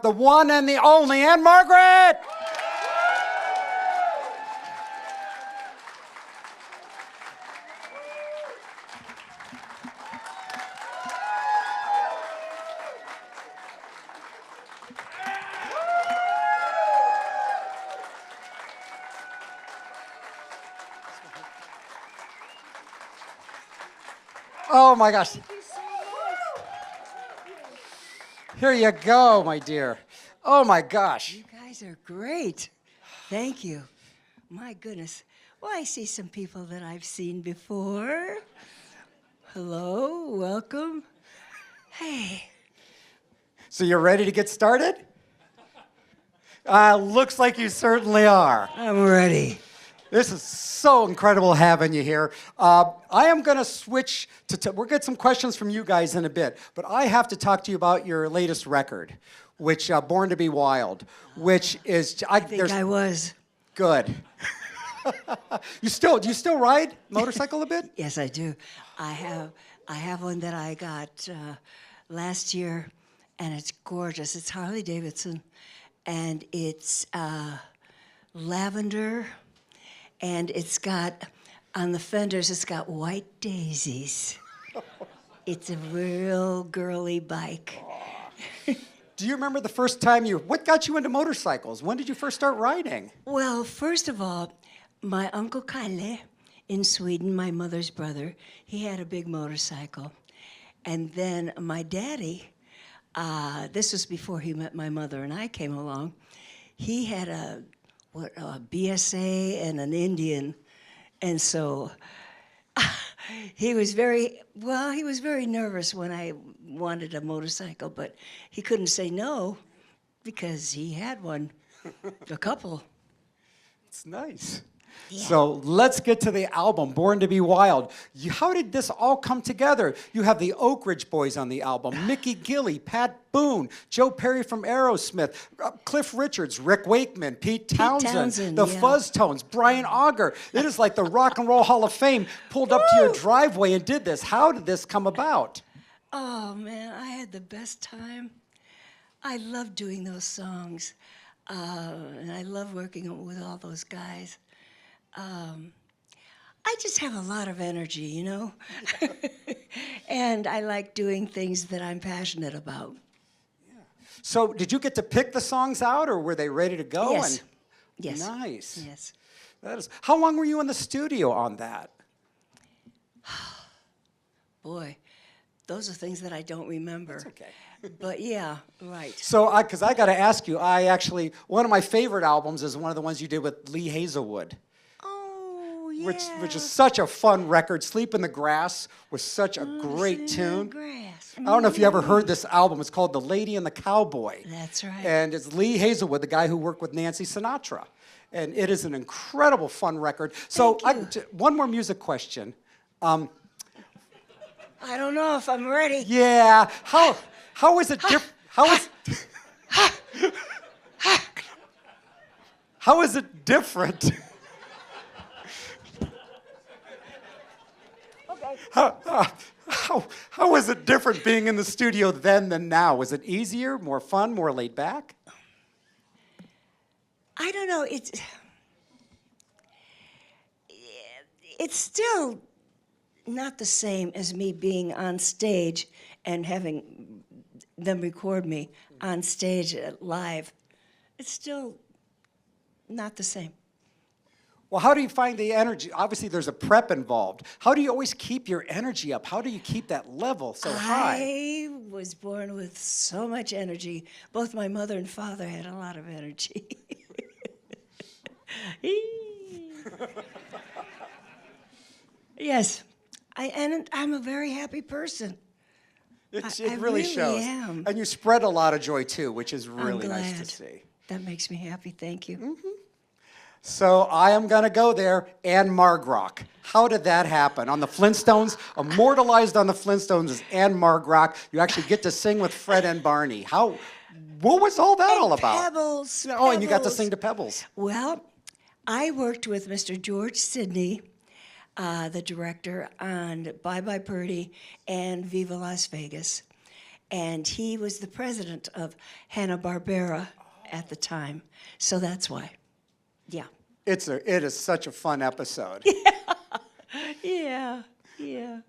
the one and the only Ann-Margret. Oh my gosh. Here you go, my dear. Oh my gosh. You guys are great. Thank you. My goodness. Well, I see some people that I've seen before. Hello, welcome. Hey. So you're ready to get started? Looks like you certainly are. I'm ready. This is so incredible having you here. I am going to switch to, we'll get some questions from you guys in a bit, but I have to talk to you about your latest record, which, Born to be Wild, which is... I think I was. Good. Do you still ride motorcycle a bit? Yes, I do. I have one that I got last year, and it's gorgeous. It's Harley Davidson, and it's lavender, and it's got, on the fenders, it's got white daisies. It's a real girly bike. Do you remember the first time what got you into motorcycles? When did you first start riding? Well, first of all, my Uncle Kalle in Sweden, my mother's brother, he had a big motorcycle. And then my daddy, this was before he met my mother and I came along, he had a BSA and an Indian. And so he was very nervous when I wanted a motorcycle, but he couldn't say no because he had one, a couple. It's nice. Yeah. So let's get to the album, Born to be Wild. How did this all come together? You have the Oak Ridge Boys on the album, Mickey Gilley, Pat Boone, Joe Perry from Aerosmith, Cliff Richards, Rick Wakeman, Pete Townsend, the yeah. Fuzz Tones, Brian Auger. It is like the Rock and Roll Hall of Fame pulled up to your driveway and did this. How did this come about? Oh, man, I had the best time. I love doing those songs, and I love working with all those guys. I just have a lot of energy, you know? And I like doing things that I'm passionate about. Yeah. So did you get to pick the songs out, or were they ready to go? Yes. Yes. Nice. Yes. That is. How long were you in the studio on that? Boy, those are things that I don't remember. That's okay. But yeah, right. So, because I got to ask you, one of my favorite albums is one of the ones you did with Lee Hazelwood. Oh, yeah. Which is such a fun record. Sleep in the Grass was such a great tune. Grass. I don't know if you ever heard this album. It's called The Lady and the Cowboy. That's right. And it's Lee Hazelwood, the guy who worked with Nancy Sinatra. And it is an incredible fun record. So one more music question. I don't know if I'm ready. Yeah. How is it different? How is it different? Okay. How is it different being in the studio then than now? Was it easier, more fun, more laid back? I don't know. It's still not the same as me being on stage and having them record me on stage live. It's still not the same. Well, how do you find the energy? Obviously, there's a prep involved. How do you always keep your energy up? How do you keep that level so high? I was born with so much energy. Both my mother and father had a lot of energy. Yes, and I'm a very happy person. It I really shows. am. And you spread a lot of joy, too, which is really nice to see. That makes me happy. Thank you. Mm-hmm. So I am going to go there. Ann-Margret. How did that happen? On the Flintstones, immortalized on the Flintstones is Ann-Margret. You actually get to sing with Fred and Barney. What was all that all about? Pebbles. Oh, and you got to sing to Pebbles. Well, I worked with Mr. George Sidney, the director, on Bye Bye Birdie and Viva Las Vegas. and he was the president of Hanna-Barbera at the time. So that's why. Yeah. It is such a fun episode. Yeah, yeah.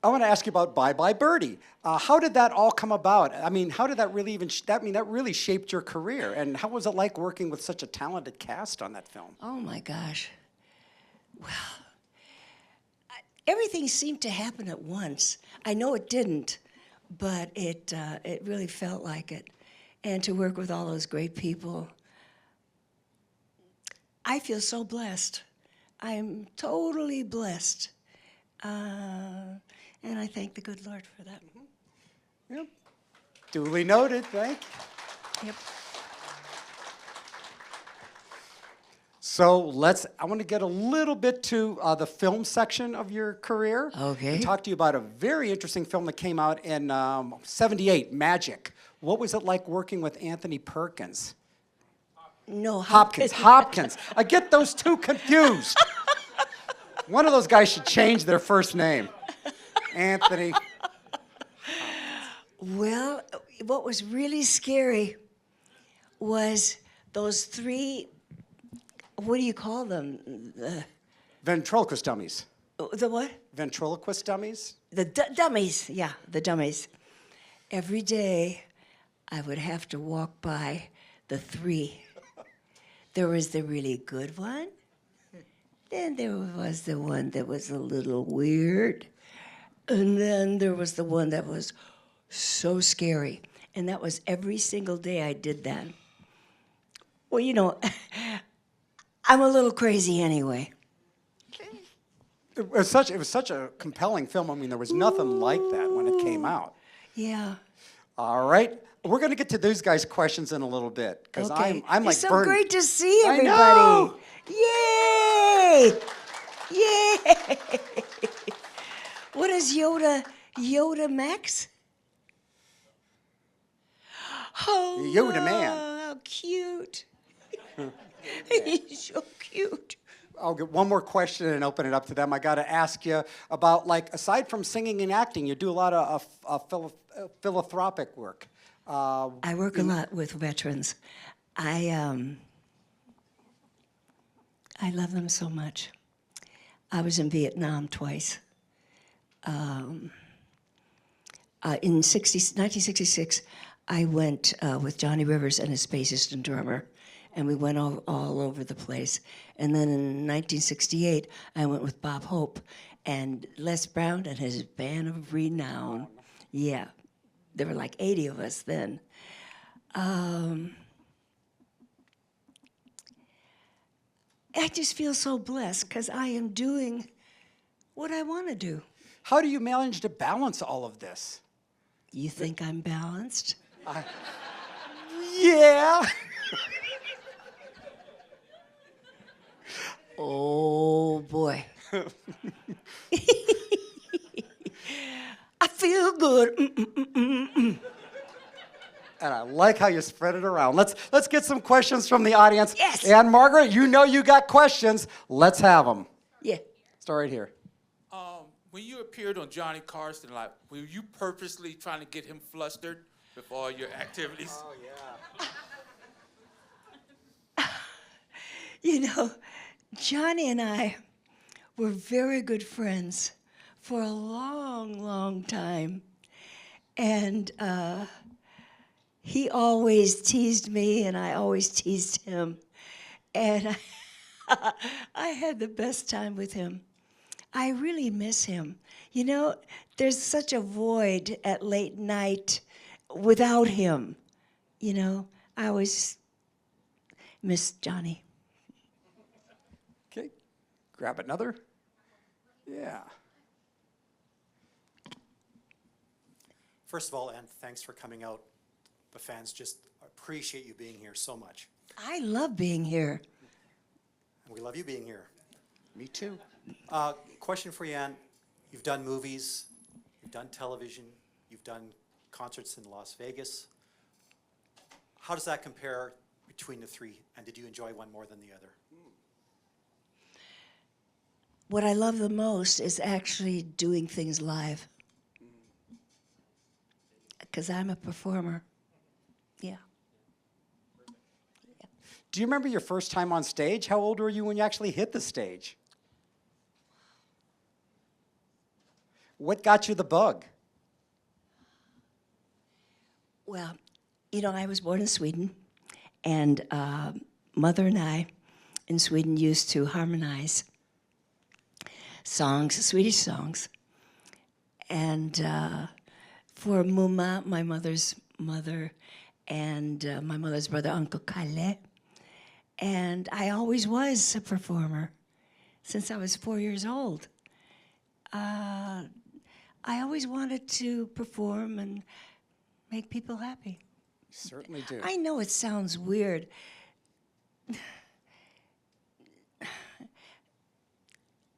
I want to ask you about Bye Bye Birdie. How did that all come about? I mean, how did that really that really shaped your career? And how was it like working with such a talented cast on that film? Oh my gosh. Well, everything seemed to happen at once. I know it didn't, but it really felt like it. And to work with all those great people, I feel so blessed. I am totally blessed. And I thank the good Lord for that. Yep. Duly noted. Thank you. Yep. So I want to get a little bit to the film section of your career. Okay. And talk to you about a very interesting film that came out in '78, Magic. What was it like working with Anthony Perkins? No, Hopkins. I get those two confused. One of those guys should change their first name. Anthony. Well, what was really scary was those three, what do you call them? Ventriloquist dummies. The what? Ventriloquist dummies? The dummies, yeah, the dummies. Every day I would have to walk by the three. There was the really good one. Then there was the one that was a little weird. And then there was the one that was so scary. And that was every single day I did that. Well, you know, I'm a little crazy anyway. It was such a compelling film. I mean, there was nothing like that when it came out. Yeah. All right. We're going to get to these guys' questions in a little bit because Okay. I'm like it's so burned. great to see I everybody. know. Yay! Yay! What is Yoda? Yoda Max? Oh, Yoda Man. how cute. He's so cute. I'll get one more question and open it up to them. I got to ask you about, like, aside from singing and acting, you do a lot of philanthropic work. I work a lot with veterans. I love them so much. I was in Vietnam twice. In 1966, I went with Johnny Rivers and his bassist and drummer, and we went all over the place. And then in 1968, I went with Bob Hope and Les Brown and his band of renown. Yeah, there were like 80 of us then. I just feel so blessed because I am doing what I want to do. How do you manage to balance all of this? You think I'm balanced? Yeah. Oh, boy. I feel good. And I like how you spread it around. Let's get some questions from the audience. Yes. Ann-Margret, you know you got questions. Let's have them. Yeah. Start right here. When you appeared on Johnny Carson, like, were you purposely trying to get him flustered with all your activities? Oh, yeah. You know, Johnny and I were very good friends for a long, long time. And he always teased me, and I always teased him. And I had the best time with him. I really miss him. You know, there's such a void at late night without him. You know, I always miss Johnny. Okay. Grab another. Yeah. First of all, Ann, thanks for coming out. The fans just appreciate you being here so much. I love being here. And we love you being here. Me too. Question for you, Ann. You've done movies, you've done television, you've done concerts in Las Vegas. How does that compare between the three? And did you enjoy one more than the other? What I love the most is actually doing things live. because I'm a performer. Yeah. Do you remember your first time on stage? How old were you when you actually hit the stage? What got you the bug? Well, you know, I was born in Sweden, and Mother and I in Sweden used to harmonize songs, Swedish songs. And for Mumma, my mother's mother, and my mother's brother, Uncle Kalle. And I always was a performer since I was 4 years old. I always wanted to perform and make people happy. Certainly do. I know it sounds weird.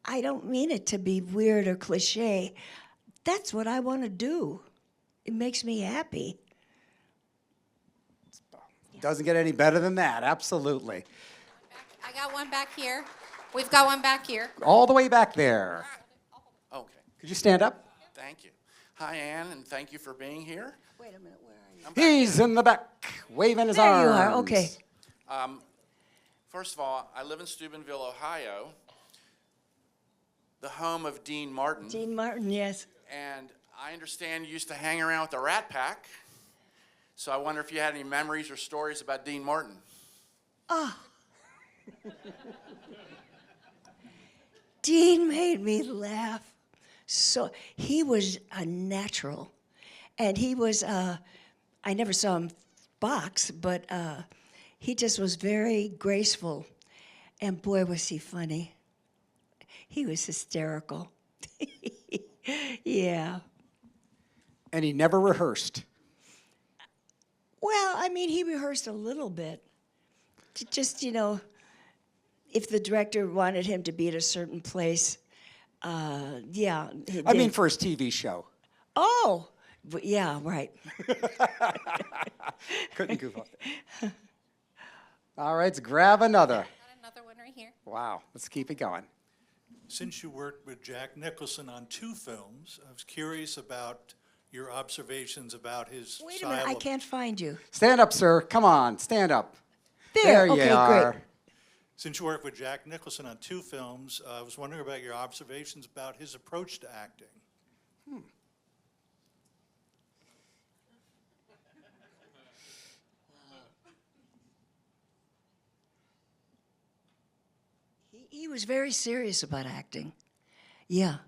I don't mean it to be weird or cliche. That's what I want to do. It makes me happy. Doesn't get any better than that, absolutely. I got one back here. We've got one back here. All the way back there. Okay, Could you stand up? thank you. Hi, Ann, and thank you for being here. Wait a minute, where are you? He's in the back, waving his There arms. you are, okay. First of all, I live in Steubenville, Ohio, the home of Dean Martin. Dean Martin, yes. And I understand you used to hang around with the Rat Pack. So I wonder if you had any memories or stories about Dean Martin. Dean made me laugh. So he was a natural. And he was, I never saw him box, but he just was very graceful. And boy, was he funny. He was hysterical. Yeah. And he never rehearsed. Well, I mean, he rehearsed a little bit. Just, you know, if the director wanted him to be at a certain place, yeah. he I mean, did. for his TV show. Oh, yeah, right. Couldn't goof up. All right, let's grab another. Got another one right here. Wow, let's keep it going. Since you worked with Jack Nicholson on 2 films, I was curious about your observations about his Wait a style minute, I of- can't find you. Stand up, sir. Come on, stand up. There, you okay, are. great. Since you worked with Jack Nicholson on 2 films, I was wondering about your observations about his approach to acting. He was very serious about acting. Yeah.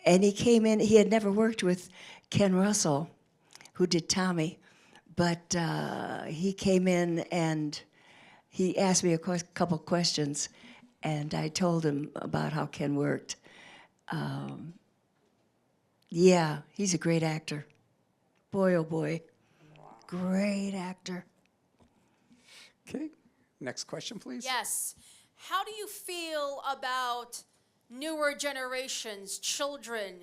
And he came in, he had never worked with Ken Russell, who did Tommy, but he came in and he asked me a couple questions, and I told him about how Ken worked. Yeah, he's a great actor. Boy, oh boy. Great actor. Okay, next question, please. Yes. How do you feel about newer generations, children,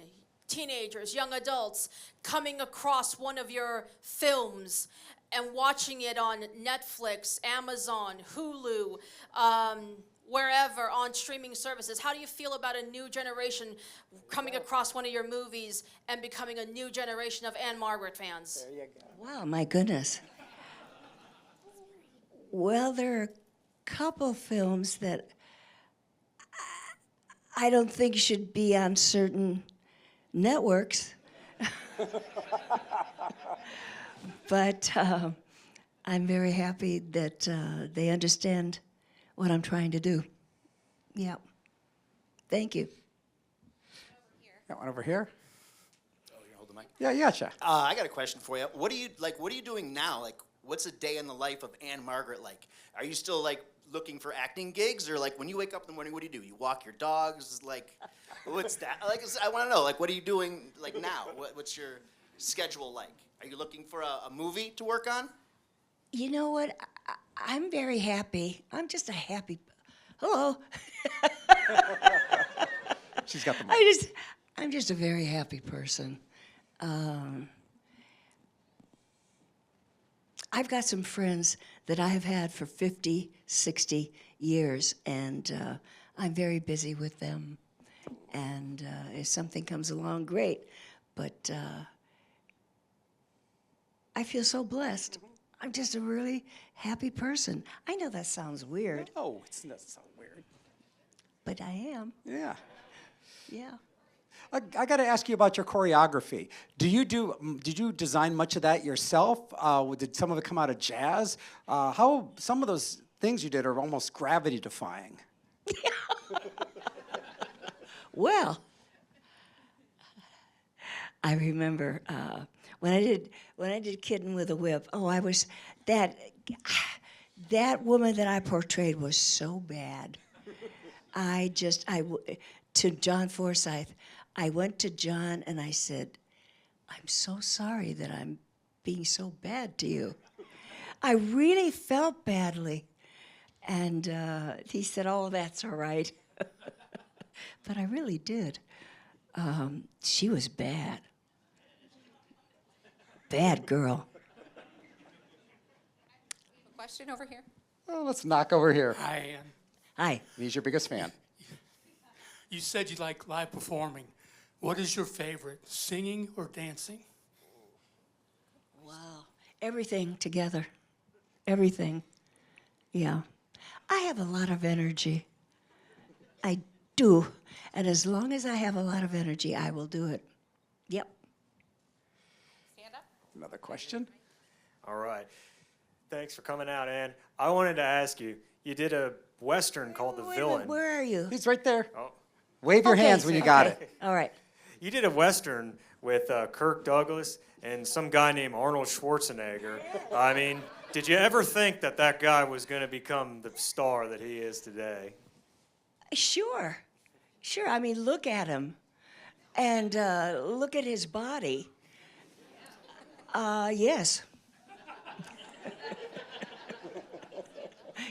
teenagers, young adults, coming across one of your films and watching it on Netflix, Amazon, Hulu, wherever on streaming services? How do you feel about a new generation coming across one of your movies and becoming a new generation of Ann-Margret fans? Wow, my goodness. Well, there are a couple films that I don't think should be on certain networks. But I'm very happy that they understand what I'm trying to do. Yeah. Thank you. Got one over here. Oh, you hold the mic. Yeah, gotcha. I got a question for you. What are you doing now? Like, what's a day in the life of Ann-Margret like? Are you still like looking for acting gigs, or like when you wake up in the morning, what do? You walk your dogs? Like, what's that? Like, I want to know. Like, what are you doing like now? What's your schedule like? Are you looking for a movie to work on? You know what? I'm very happy. I'm just a happy. Hello. She's got the mic. I'm just a very happy person. I've got some friends that I have had for 50, 60 years, and I'm very busy with them. And if something comes along, great. But I feel so blessed. I'm just a really happy person. I know that sounds weird, Oh, it's not so weird. but I am. Yeah. Yeah. I got to ask you about your choreography. Did you design much of that yourself? Did some of it come out of jazz? How some of those things you did are almost gravity defying. Well, I remember when I did Kitten with a Whip. Oh, I was that woman that I portrayed was so bad. To John Forsythe, I went to John and I said, "I'm so sorry that I'm being so bad to you. I really felt badly." And he said, "Oh, that's all right." But I really did. She was bad. Bad girl. Question over here. Oh, let's knock over here. Hi, Ann. Hi. He's your biggest fan. You said you like live performing. What is your favorite, singing or dancing? Wow. Everything together. Everything. Yeah. I have a lot of energy. I do. And as long as I have a lot of energy, I will do it. Yep. Stand up. Another question? All right. Thanks for coming out, Ann. I wanted to ask you, you did a Western called The Wait a Villain. minute, where are you? He's right there. Oh. Wave your Okay, hands when you got it. All right. You did a Western with Kirk Douglas and some guy named Arnold Schwarzenegger. I mean, did you ever think that that guy was going to become the star that he is today? Sure. Sure. I mean, look at him. And look at his body. Yes.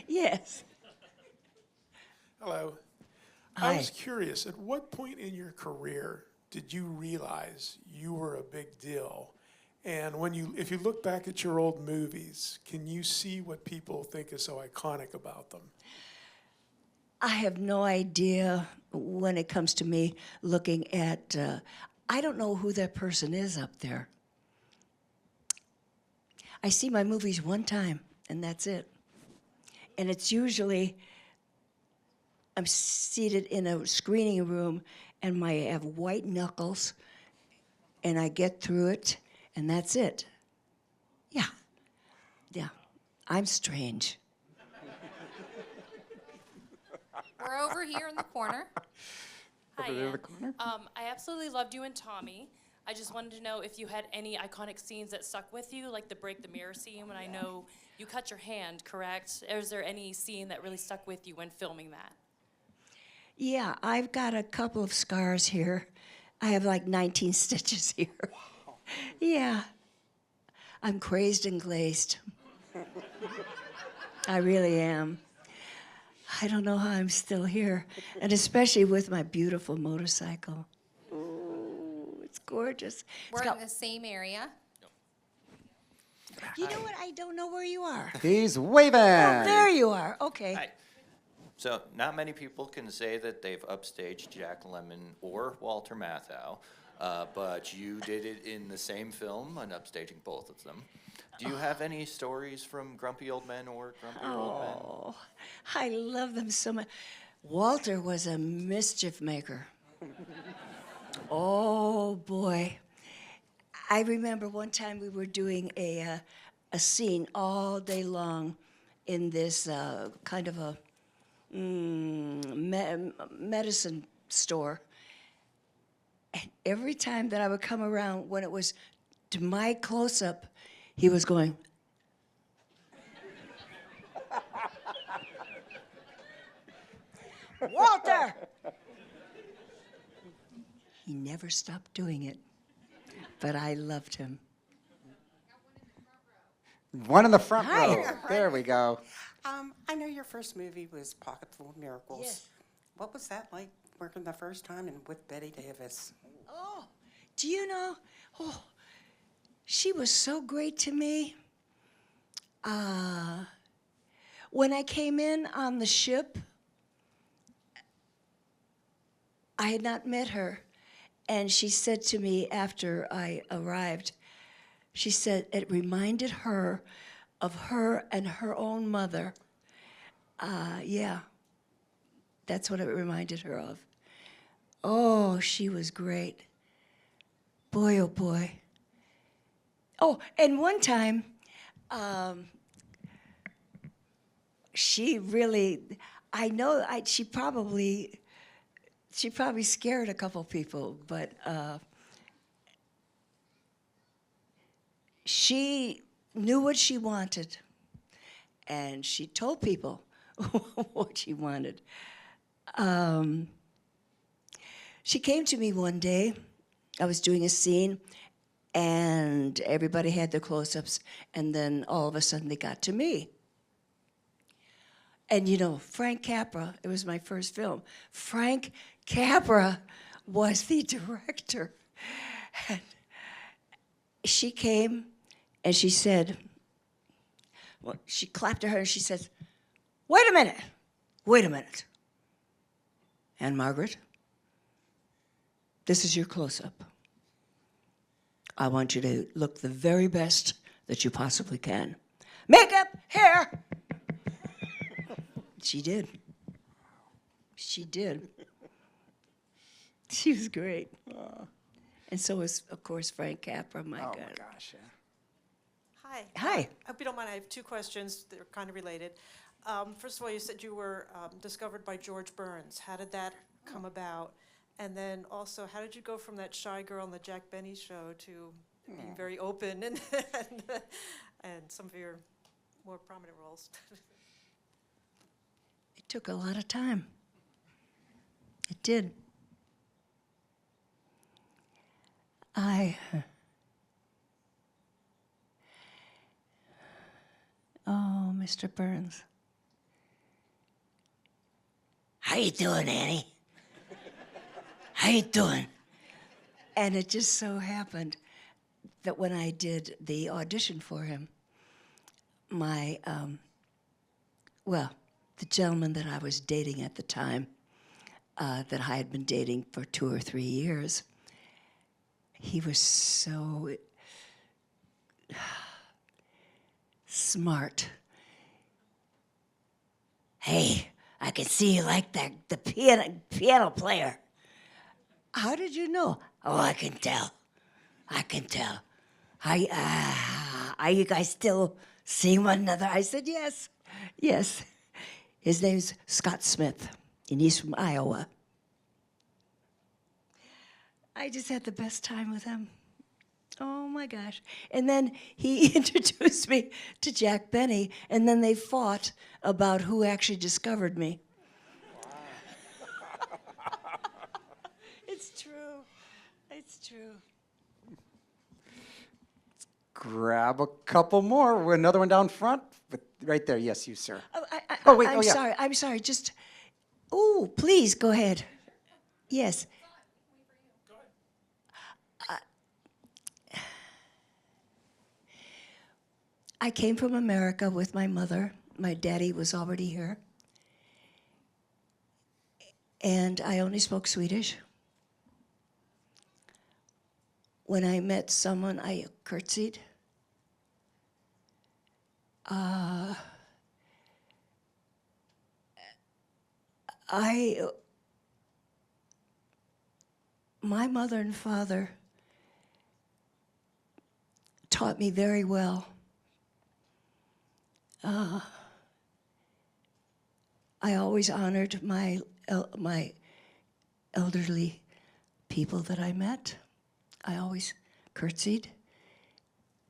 Yes. Hello. Hi. I was curious, at what point in your career did you realize you were a big deal? And if you look back at your old movies, can you see what people think is so iconic about them? I have no idea when it comes to me looking at, I don't know who that person is up there. I see my movies one time, and that's it. And it's usually, I'm seated in a screening room, and I have white knuckles, and I get through it, and that's it. Yeah. Yeah. I'm strange. We're over here in the corner. Hi, Over there in Ann. the corner? I absolutely loved you and Tommy. I just wanted to know if you had any iconic scenes that stuck with you, like the break the mirror scene when I know you cut your hand, correct? Is there any scene that really stuck with you when filming that? Yeah, I've got a couple of scars here. I have like 19 stitches here. Wow. Yeah. I'm crazed and glazed. I really am. I don't know how I'm still here, and especially with my beautiful motorcycle. Ooh, it's gorgeous. We're It's got, in the same area. you know what? I don't know where you are. He's waving. Oh, there you are. Okay. Hi. So, not many people can say that they've upstaged Jack Lemmon or Walter Matthau, but you did it in the same film and upstaging both of them. Do you have any stories from Grumpy Old Men or Grumpier Old Men? Oh, I love them so much. Walter was a mischief maker. Oh, boy. I remember one time we were doing a scene all day long in this kind of a medicine store. And every time that I would come around, when it was to my close-up, he was going, Walter! He never stopped doing it, but I loved him. One in the front Hi. row. There we go. I know your first movie was Pocket Full of Miracles. Yes. What was that like working the first time and with Betty Davis? Oh, do you know? Oh, she was so great to me. When I came in on the ship, I had not met her, And she said to me after I arrived, she said it reminded her of her and her own mother. Yeah, that's what it reminded her of. Oh, she was great. Boy, oh boy. Oh, and one time, she really, I know she probably scared a couple people, but she knew what she wanted, and she told people what she wanted. She came to me one day. I was doing a scene, and everybody had their close-ups, and then all of a sudden they got to me. And you know, Frank Capra, it was my first film. Frank Capra was the director. And she came and she said, well, she clapped her and she said, wait a minute. Ann-Margret, this is your close-up. I want you to look the very best that you possibly can. Makeup, hair. She did. She did. She was great. And so was, of course, Frank Capra. My God. Oh my gosh, yeah. Hi. Hi. I hope you don't mind. I have two questions. They're kind of related. First of all, you said you were discovered by George Burns. How did that come about? And then also, how did you go from that shy girl on the Jack Benny show to being very open and some of your more prominent roles? It took a lot of time. It did. Oh, Mr. Burns. How you doing, Annie? How you doing? And it just so happened that when I did the audition for him, my, the gentleman that I was dating at the time, that I had been dating for 2 or 3 years, he was so smart. Hey, I can see you like the piano player. How did you know? Oh, I can tell. Are you guys still seeing one another? I said, yes. His name's Scott Smith, and he's from Iowa. I just had the best time with him. Oh my gosh. And then he introduced me to Jack Benny, and then they fought about who actually discovered me. It's true. It's true. Grab a couple more. Another one down front. Right there. Yes, you, sir. I'm sorry. Just, please, go ahead. Yes. I came from America with my mother. My daddy was already here. And I only spoke Swedish. When I met someone, I curtsied. My mother and father taught me very well. I always honored my elderly people that I met. I always curtsied.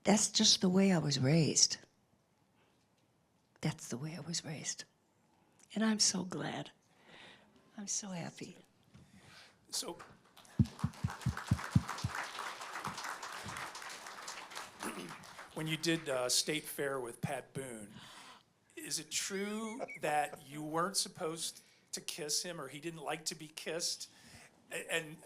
That's just the way I was raised. That's the way I was raised. And I'm so glad. I'm so happy. So, when you did State Fair with Pat Boone, is it true that you weren't supposed to kiss him, or he didn't like to be kissed? And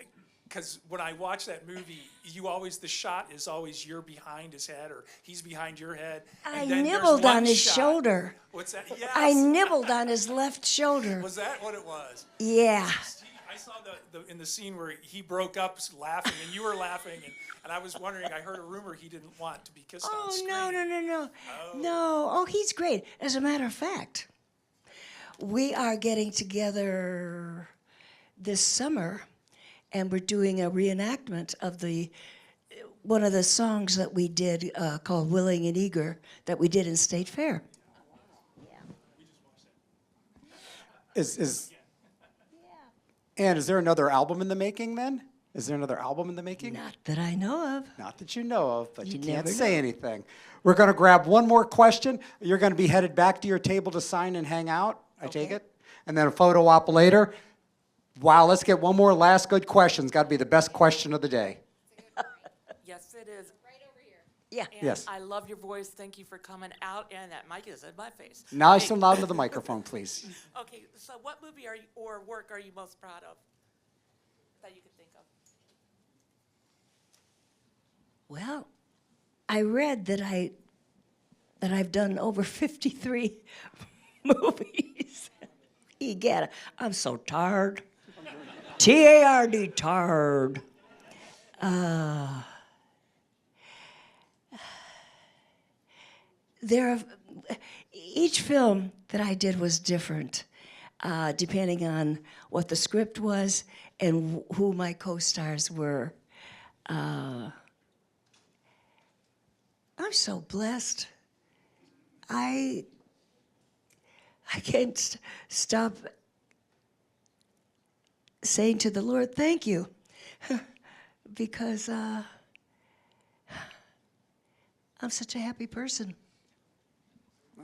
because when I watch that movie, the shot is always you're behind his head or he's behind your head. I nibbled on his shoulder. What's that? Yes. I nibbled on his left shoulder. Was that what it was? Yeah. I saw in the scene where he broke up laughing and you were laughing, and I was wondering, I heard a rumor he didn't want to be kissed on Oh, screen. no. No. Oh, he's great. As a matter of fact, we are getting together this summer, and we're doing a reenactment of one of the songs that we did called Willing and Eager that we did in State Fair. Ann, is there another album in the making then? Is there another album in the making? Not that I know of. Not that you know of, but you can't never say know. anything. We're going to grab one more question. You're going to be headed back to your table to sign and hang out, I take it? And then a photo op later. Wow, let's get one more last good question. It's got to be the best question of the day. Yes, it is. Yeah. And Yes. I love your voice. Thank you for coming out. And that mic is in my face. Nice and loud into the microphone, please. Okay, so what movie or work are you most proud of that you can think of? Well, I read that I've done over 53 movies. Egad, I'm so tired. T-A-R-D, tired. Each film that I did was different, depending on what the script was and who my co-stars were. I'm so blessed. I can't stop saying to the Lord, thank you, because I'm such a happy person.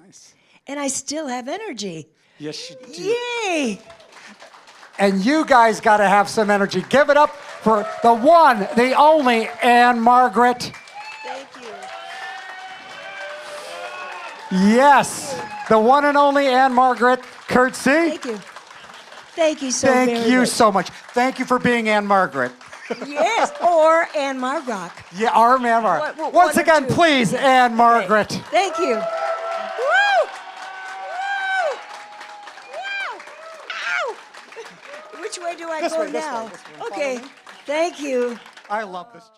Nice. And I still have energy. Yes, you do. Yay! And you guys got to have some energy. Give it up for the one, the only Ann-Margret. Thank you. Yes, the one and only Ann-Margret Curtsey. Thank you. Thank you so very much. Thank you so much. Thank you for being Ann-Margret. Yes, or Ann-Margret. Yeah, our Ann-Margret. One Once or again, two. please, Ann-Margret. Okay. Thank you. Woo! Woo! Woo! Ow! Which way do I This go way, this way, now? this way. Follow Okay, me. thank you. I love this.